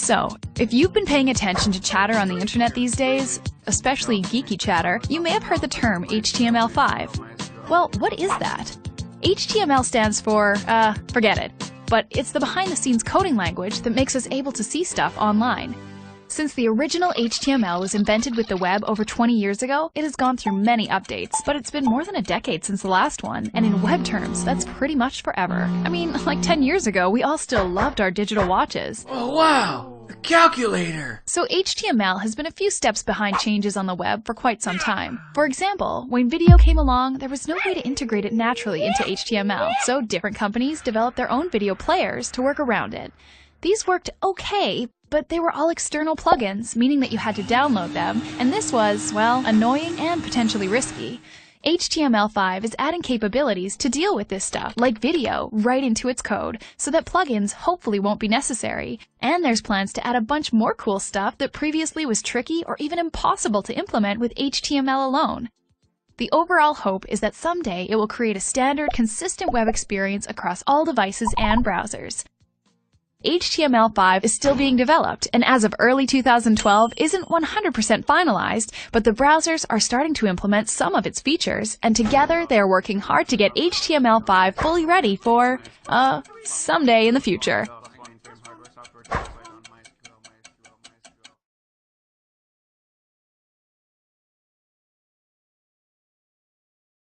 So, if you've been paying attention to chatter on the internet these days, especially geeky chatter, you may have heard the term HTML5. Well, what is that? HTML stands for, forget it. But it's the behind-the-scenes coding language that makes us able to see stuff online. Since the original HTML was invented with the web over 20 years ago, it has gone through many updates, but it's been more than a decade since the last one, and in web terms, that's pretty much forever. I mean, like 10 years ago, we all still loved our digital watches. Oh wow! A calculator! So HTML has been a few steps behind changes on the web for quite some time. For example, when video came along, there was no way to integrate it naturally into HTML, so different companies developed their own video players to work around it. These worked okay, but they were all external plugins, meaning that you had to download them, and this was, well, annoying and potentially risky. HTML5 is adding capabilities to deal with this stuff, like video, right into its code, so that plugins hopefully won't be necessary. And there's plans to add a bunch more cool stuff that previously was tricky or even impossible to implement with HTML alone. The overall hope is that someday it will create a standard, consistent web experience across all devices and browsers. HTML5 is still being developed, and as of early 2012 isn't 100% finalized, but the browsers are starting to implement some of its features, and together they are working hard to get HTML5 fully ready for, someday in the future.